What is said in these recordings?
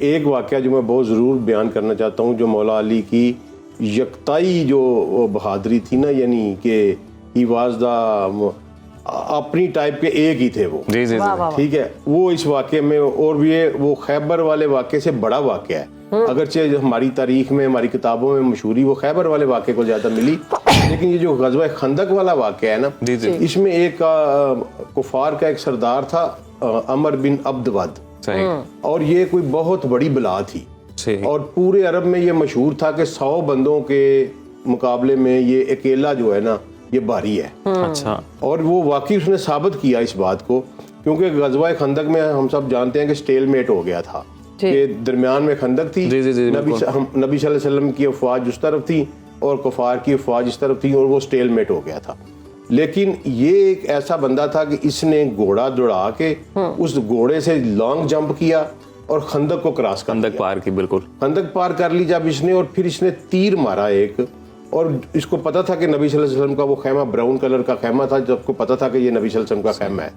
ایک واقعہ جو میں بہت ضرور بیان کرنا چاہتا ہوں، جو مولا علی کی یکتائی جو بہادری تھی نا، یعنی کہ ہی واز دا اپنی ٹائپ کے ایک ہی تھے وہ، جی جی ٹھیک ہے، وہ اس واقعے میں اور بھی وہ خیبر والے واقعے سے بڑا واقعہ ہے، اگرچہ ہماری تاریخ میں ہماری کتابوں میں مشہوری وہ خیبر والے واقعے کو زیادہ ملی، لیکن یہ جو غزوہ خندق والا واقعہ ہے نا، اس میں ایک کفار کا ایک سردار تھا عمر بن عبد ود، اور یہ کوئی بہت بڑی بلا تھی، اور پورے عرب میں یہ مشہور تھا کہ 100 بندوں کے مقابلے میں یہ اکیلا جو ہے نا یہ بھاری ہے۔ اچھا، اور وہ واقعی اس نے ثابت کیا اس بات کو، کیونکہ غزوہ خندق میں ہم سب جانتے ہیں کہ سٹیل میٹ ہو گیا تھا، کہ درمیان میں خندق تھی، نبی صلی اللہ علیہ وسلم کی افواج اس طرف تھی اور کفار کی افواج اس طرف تھی، اور وہ سٹیل میٹ ہو گیا تھا۔ لیکن یہ ایک ایسا بندہ تھا کہ اس نے گھوڑا دوڑا کے اس گھوڑے سے لانگ جمپ کیا اور خندق کو کراس کر خندق پار کی، بالکل خندق پار کر لی جب اس نے، اور پھر اس نے تیر مارا ایک، اور اس کو پتا تھا کہ نبی صلی اللہ علیہ وسلم کا وہ خیمہ براؤن کلر کا خیمہ تھا، جب کو پتا تھا کہ یہ نبی صلی اللہ علیہ وسلم کا خیمہ ہے،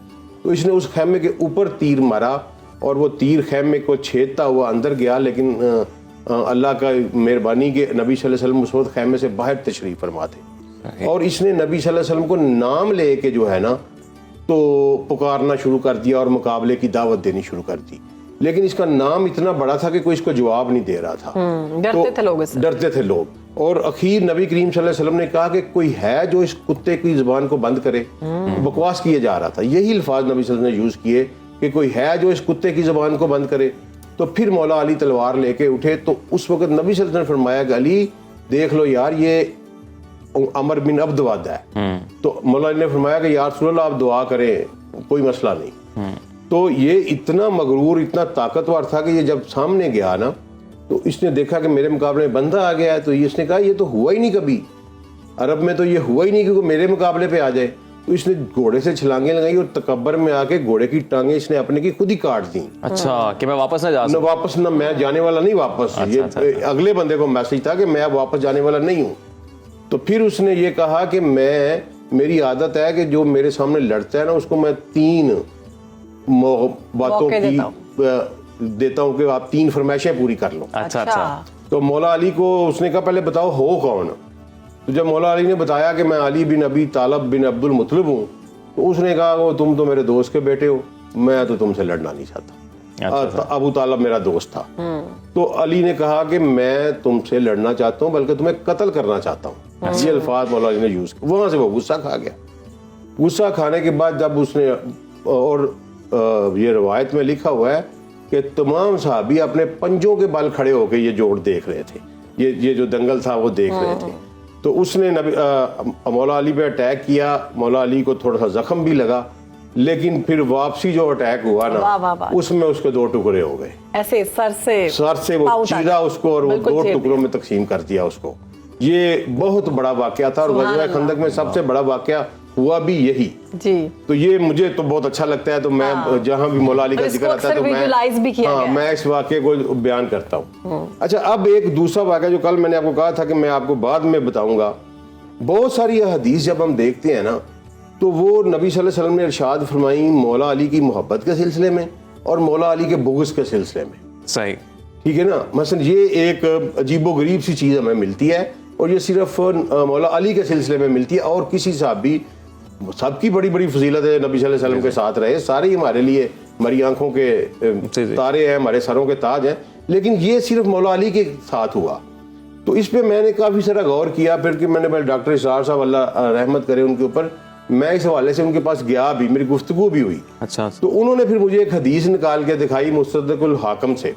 تو اس نے اس خیمے کے اوپر تیر مارا، اور وہ تیر خیمے کو چھیدتا ہوا اندر گیا، لیکن اللہ کا مہربانی کہ نبی صلی اللہ علیہ وسلم اس وقت خیمے سے باہر تشریف فرما تھے، اور اس نے نبی صلی اللہ علیہ وسلم کو نام لے کے جو ہے نا تو پکارنا شروع کر دیا اور مقابلے کی دعوت دینی شروع کر دی، لیکن اس کا نام اتنا بڑا تھا کہ کوئی اس کو جواب نہیں دے رہا تھا، ڈرتے تھے لوگ، اور اخیر نبی کریم صلی اللہ علیہ وسلم نے کہا کہ کوئی ہے جو اس کتے کی زبان کو بند کرے، بکواس کیے جا رہا تھا، یہی الفاظ نبی صلی اللہ علیہ وسلم نے یوز کیے کہ کوئی ہے جو اس کتے کی زبان کو بند کرے، تو پھر مولا علی تلوار لے کے اٹھے، تو اس وقت نبی صلی اللہ علیہ وسلم نے فرمایا کہ علی دیکھ لو یار یہ عمر بن عبد ود ہے، تو مولا علی نے فرمایا کہ یا رسول اللہ آپ دعا کریں کوئی مسئلہ نہیں، تو یہ اتنا مغرور اتنا طاقتور تھا کہ یہ جب سامنے گیا نا تو اس نے دیکھا کہ میرے مقابلے میں بندہ آ گیا ہے، تو اس نے کہا یہ تو ہوا ہی نہیں کبھی عرب میں، تو یہ ہوا ہی نہیں کہ وہ میرے مقابلے پہ آ جائے، تو اس نے گھوڑے سے چھلانگیں لگائی اور تکبر میں آ کے گھوڑے کی ٹانگیں اس نے اپنے کی خود ہی کاٹ دیں۔ اچھا، کہ میں واپس نہ جا سکوں، واپس نہ میں جانے والا نہیں واپس، یہ اگلے بندے کو میسج تھا کہ میں اب واپس جانے والا نہیں ہوں۔ تو پھر اس نے یہ کہا کہ میری عادت ہے کہ جو میرے سامنے لڑتا ہے نا اس کو میں 3 باتوں کی دیتا ہوں کہ آپ 3 فرمائشیں پوری کر لو۔ اچھا، تو مولا علی کو اس نے کہا پہلے بتاؤ ہو کون، تو جب مولا علی نے بتایا کہ میں علی بن ابی طالب بن عبد المطلب ہوں، تو اس نے کہا تم تو میرے دوست کے بیٹے ہو، میں تو تم سے لڑنا نہیں چاہتا، ابو طالب میرا دوست تھا، تو علی نے کہا کہ میں تم سے لڑنا چاہتا ہوں بلکہ تمہیں قتل کرنا چاہتا ہوں، یہ الفاظ مولا علی نے یوز کیا، وہاں سے وہ غصہ کھا گیا۔ غصہ کھانے کے بعد جب اس نے، اور یہ روایت میں لکھا ہوا ہے کہ تمام صحابی اپنے پنجوں کے بل کھڑے ہو کے یہ جوڑ دیکھ رہے تھے، یہ جو دنگل تھا وہ دیکھ رہے تھے، تو اس نے مولا علی پہ اٹیک کیا، مولا علی کو تھوڑا سا زخم بھی لگا، لیکن پھر واپسی جو اٹیک ہوا نا اس میں اس کے 2 ٹکڑے ہو گئے، ایسے سر سے وہ چیرا اس کو اور وہ 2 ٹکڑوں میں تقسیم کر دیا اس کو۔ یہ بہت بڑا واقعہ تھا، اور غزوہ خندق میں سب سے بڑا واقعہ ہوا بھی یہی، تو یہ مجھے تو بہت اچھا لگتا ہے، تو میں جہاں بھی مولا علی کا ذکر آتا ہے تو میں اس واقعے کو بیان کرتا ہوں۔ اچھا، اب ایک دوسرا واقعہ جو کل میں نے آپ کو کہا تھا کہ میں آپ کو بعد میں بتاؤں گا، بہت ساری حدیث جب ہم دیکھتے ہیں نا تو وہ نبی صلی اللہ علیہ وسلم نے ارشاد فرمائی مولا علی کی محبت کے سلسلے میں اور مولا علی کے بغض کے سلسلے میں، صحیح، ٹھیک ہے نا، مثلا یہ ایک عجیب و غریب سی چیز ہمیں ملتی ہے، اور یہ صرف مولا علی کے سلسلے میں ملتی ہے، اور کسی صحابی، سب کی بڑی بڑی فضیلت ہے نبی صلی اللہ علیہ وسلم کے ساتھ رہے، سارے ہی ہمارے لیے ہماری آنکھوں کے تارے ہیں، ہمارے سروں کے تاج ہیں، لیکن یہ صرف مولا علی کے ساتھ ہوا، تو اس پہ میں نے کافی سارا غور کیا، پھر کہ میں نے ڈاکٹر اسرار صاحب اللہ رحمت کرے ان کے اوپر، میں اس حوالے سے ان کے پاس گیا بھی، میری گفتگو بھی ہوئی، اچھا، تو انہوں نے پھر مجھے ایک حدیث نکال کے دکھائی مستدرک الحاکم سے،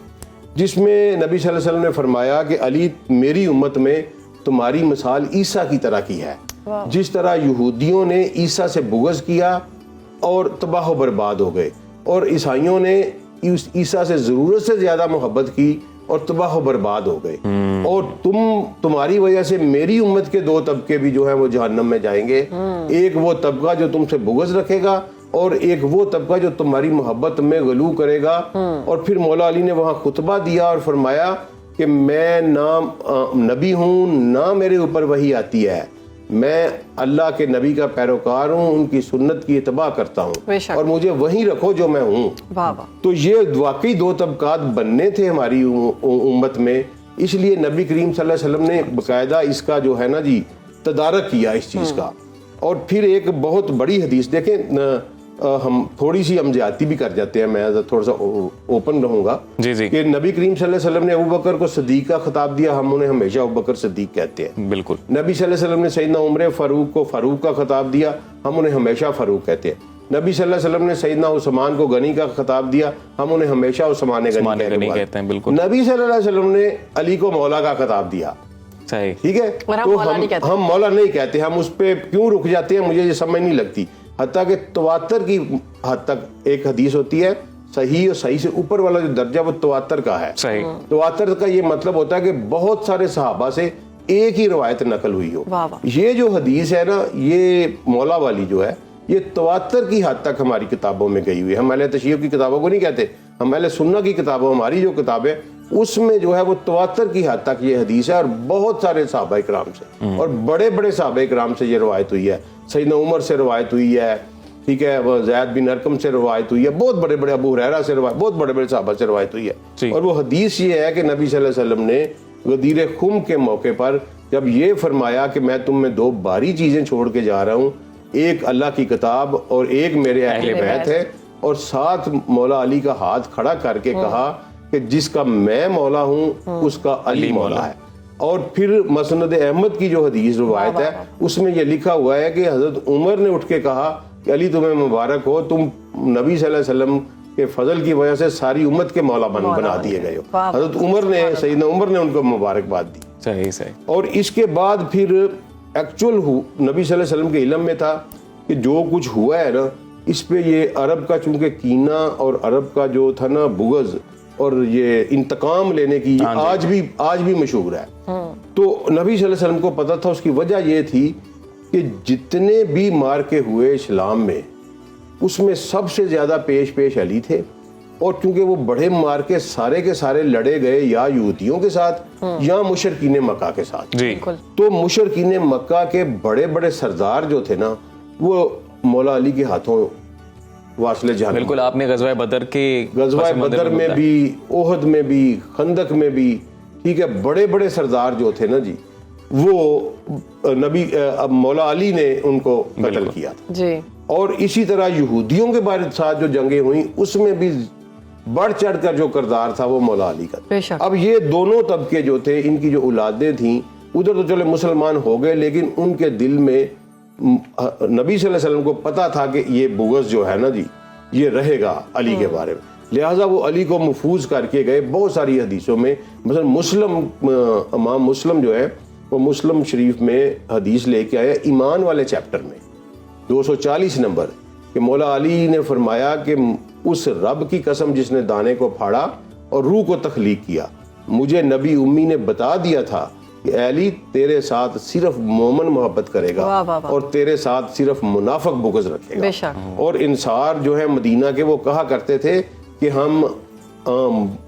جس میں نبی صلی اللہ علیہ وسلم نے فرمایا کہ علی میری امت میں تمہاری مثال عیسیٰ کی طرح کی ہے، جس طرح یہودیوں نے عیسیٰ سے بغض کیا اور تباہ و برباد ہو گئے، اور عیسائیوں نے عیسیٰ سے ضرورت سے زیادہ محبت کی اور تباہ و برباد ہو گئے، اور تمہاری وجہ سے میری امت کے 2 طبقے بھی جو ہیں وہ جہنم میں جائیں گے، ایک وہ طبقہ جو تم سے بغض رکھے گا اور ایک وہ طبقہ جو تمہاری محبت میں غلو کرے گا۔ اور پھر مولا علی نے وہاں خطبہ دیا اور فرمایا کہ میں نہ نبی ہوں، نہ میرے اوپر وحی آتی ہے، میں اللہ کے نبی کا پیروکار ہوں, ان کی سنت کی اتباع کرتا ہوں اور مجھے وہیں رکھو جو میں ہوں. تو یہ واقعی دو طبقات بننے تھے ہماری امت میں, اس لیے نبی کریم صلی اللہ علیہ وسلم نے باقاعدہ اس کا جو ہے نا جی تدارک کیا اس چیز کا. اور پھر ایک بہت بڑی حدیث دیکھیں, ہم تھوڑی سی ہم زیادتی بھی کر جاتے ہیں, میں تھوڑا سا اوپن رہوں گا کہ نبی کریم صلی اللہ علیہ وسلم نے ابوبکر کو صدیق کا خطاب دیا, ہم انہیں ہمیشہ ابوبکر صدیق کہتے ہیں. بالکل. نبی صلی اللہ علیہ وسلم نے سیدنا عمر فاروق کو فاروق کا خطاب دیا, ہم انہیں ہمیشہ فاروق کہتے ہیں. نبی صلی اللہ علیہ وسلم نے سیدنا عثمان کو غنی کا خطاب دیا, ہم انہیں ہمیشہ عثمان غنی کہتے ہیں. بالکل. نبی صلی اللہ علیہ وسلم نے علی کو مولا کا خطاب دیا, ٹھیک ہے, تو ہم مولا نہیں کہتے. ہم اس پہ کیوں رک جاتے ہیں مجھے یہ سمجھ نہیں لگتی. حتیٰ کہ تواتر کی حد تک ایک حدیث ہوتی ہے, صحیح اور صحیح سے اوپر والا جو درجہ وہ تواتر کا ہے. تواتر کا یہ مطلب ہوتا ہے کہ بہت سارے صحابہ سے ایک ہی روایت نقل ہوئی ہو. یہ جو حدیث ہے نا, یہ مولا والی جو ہے, یہ تواتر کی حد تک ہماری کتابوں میں گئی ہوئی ہے. ہم اہل تشیع کی کتابوں کو نہیں کہتے, ہم اہل سنہ کی کتابوں, ہماری جو کتاب ہے اس میں جو ہے وہ تواتر کی حد تک یہ حدیث ہے, اور بہت سارے صحابہ کرام سے اور بڑے بڑے صحابہ کرام سے یہ روایت ہوئی ہے. سیدنا عمر سے روایت ہوئی ہے, ٹھیک ہے, وہ زید بن ارقم سے روایت ہوئی ہے, بہت بڑے بڑے ابو ہریرہ سے روایت, بہت بڑے بڑے صحابہ سے روایت ہوئی ہے. اور وہ حدیث یہ ہے کہ نبی صلی اللہ علیہ وسلم نے غدیر خم کے موقع پر جب یہ فرمایا کہ میں تم میں دو بھاری چیزیں چھوڑ کے جا رہا ہوں, ایک اللہ کی کتاب اور ایک میرے اہل بیت ہے, اور ساتھ مولا علی کا ہاتھ کھڑا کر کے کہا کہ جس کا میں مولا ہوں اس کا علی مولا ہے. اور پھر مسند احمد کی جو حدیث روایت ہے اس میں یہ لکھا ہوا ہے کہ حضرت عمر نے اٹھ کے کہا کہ علی تمہیں مبارک ہو, تم نبی صلی اللہ علیہ وسلم کے فضل کی وجہ سے ساری امت کے مولا بنا دیے گئے ہو. حضرت عمر نے, سیدنا عمر نے ان کو مبارکباد دی. صحیح. اور اس کے بعد پھر ایکچوئل نبی صلی اللہ علیہ وسلم کے علم میں تھا کہ جو کچھ ہوا ہے نا, اس پہ یہ عرب کا چونکہ کینہ اور عرب کا جو تھا نا بغض اور یہ انتقام لینے کی آج بھی مشہور ہے. تو نبی صلی اللہ علیہ وسلم کو پتہ تھا, اس کی وجہ یہ تھی کہ جتنے بھی مارکے ہوئے اسلام میں اس میں سب سے زیادہ پیش علی تھے, اور چونکہ وہ بڑے مارکے سارے کے سارے لڑے گئے یا یہودیوں کے ساتھ یا مشرکین مکہ کے ساتھ. تو مشرکین مکہ کے بڑے بڑے سردار جو تھے نا, وہ مولا علی کے ہاتھوں واصل جہنم. بالکل. آپ نے غزوہ بدر میں بھی, احد میں بھی, خندق میں بھی, ٹھیک ہے, بڑے بڑے سردار جو تھے نا جی, وہ نبی مولا علی نے ان کو قتل کیا تھا. اور اسی طرح یہودیوں کے بارے ساتھ جو جنگیں ہوئیں اس میں بھی بڑھ چڑھ کر جو کردار تھا وہ مولا علی کا تھا. اب یہ دونوں طبقے جو تھے, ان کی جو اولادیں تھیں ادھر تو چلے مسلمان ہو گئے, لیکن ان کے دل میں نبی صلی اللہ علیہ وسلم کو پتا تھا کہ یہ بغض جو ہے نا جی یہ رہے گا علی کے بارے میں, لہٰذا وہ علی کو محفوظ کر کے گئے. بہت ساری حدیثوں میں, مثلا امام مسلم جو ہے وہ مسلم شریف میں حدیث لے کے آیا ایمان والے چیپٹر میں 240 نمبر, کہ مولا علی نے فرمایا کہ اس رب کی قسم جس نے دانے کو پھاڑا اور روح کو تخلیق کیا, مجھے نبی امی نے بتا دیا تھا کہ اے علی تیرے ساتھ صرف مومن محبت کرے گا اور تیرے ساتھ صرف منافق بغض رکھے گا. اور انصار جو ہے مدینہ کے وہ کہا کرتے تھے کہ ہم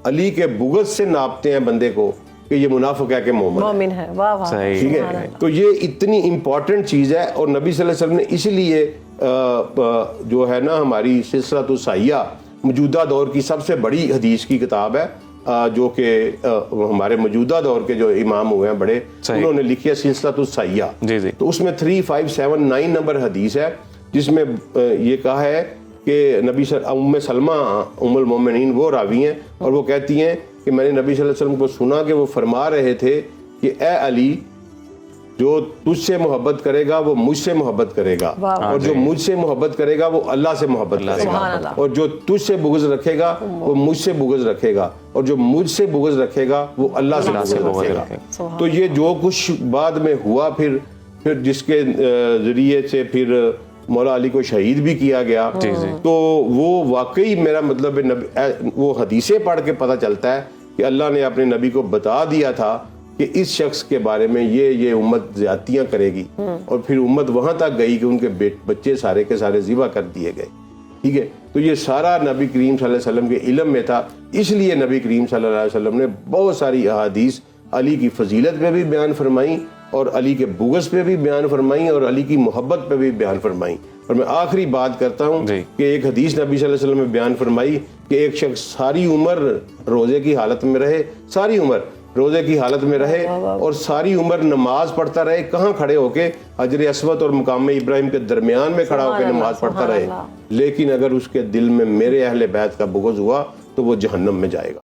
علی کے بغض سے ناپتے ہیں بندے کو کہ یہ منافق ہے کہ مومن ہے. ٹھیک ہے, تو یہ اتنی امپورٹنٹ چیز ہے. اور نبی صلی اللہ علیہ وسلم نے اس لیے جو ہے نا ہماری سلسلۃ الصحیحہ موجودہ دور کی سب سے بڑی حدیث کی کتاب ہے, جو کہ ہمارے موجودہ دور کے جو امام ہوئے ہیں بڑے, انہوں نے لکھی ہے سلسلۃ الصحیحہ. تو اس میں 3579 نمبر حدیث ہے جس میں یہ کہا ہے کہ نبی ام سلمہ ام المومنین وہ راوی ہیں, اور وہ کہتی ہیں کہ میں نے نبی صلی اللہ علیہ وسلم کو سنا کہ وہ فرما رہے تھے کہ اے علی جو تجھ سے محبت کرے گا وہ مجھ سے محبت کرے گا, اور جو مجھ سے محبت کرے گا وہ اللہ سے محبت کرے گا, اور جو تجھ سے بغض رکھے گا وہ مجھ سے بغض رکھے گا, اور جو مجھ سے بغض رکھے گا وہ اللہ سے بغض رکھے گا. تو یہ جو کچھ بعد میں ہوا پھر جس کے ذریعے سے پھر مولا علی کو شہید بھی کیا گیا, تو وہ واقعی میرا مطلب وہ حدیثیں پڑھ کے پتہ چلتا ہے کہ اللہ نے اپنے نبی کو بتا دیا تھا کہ اس شخص کے بارے میں یہ امت زیادتیاں کرے گی, اور پھر امت وہاں تک گئی کہ ان کے بچے سارے کے سارے ذبح کر دیے گئے. ٹھیک ہے, تو یہ سارا نبی کریم صلی اللہ علیہ وسلم کے علم میں تھا. اس لیے نبی کریم صلی اللہ علیہ وسلم نے بہت ساری احادیث علی کی فضیلت میں بھی بیان فرمائیں, اور علی کے بغض پہ بھی بیان فرمائی اور علی کی محبت پہ بھی بیان فرمائی. اور میں آخری بات کرتا ہوں کہ ایک حدیث نبی صلی اللہ علیہ وسلم میں بیان فرمائی کہ ایک شخص ساری عمر روزے کی حالت میں رہے, ساری عمر روزے کی حالت میں رہے اور ساری عمر نماز پڑھتا رہے. کہاں کھڑے ہو کے؟ حجر اسود اور مقام ابراہیم کے درمیان میں کھڑا ہو کے نماز پڑھتا رہے, لیکن اگر اس کے دل میں میرے اہل بیت کا بغض ہوا تو وہ جہنم میں جائے گا.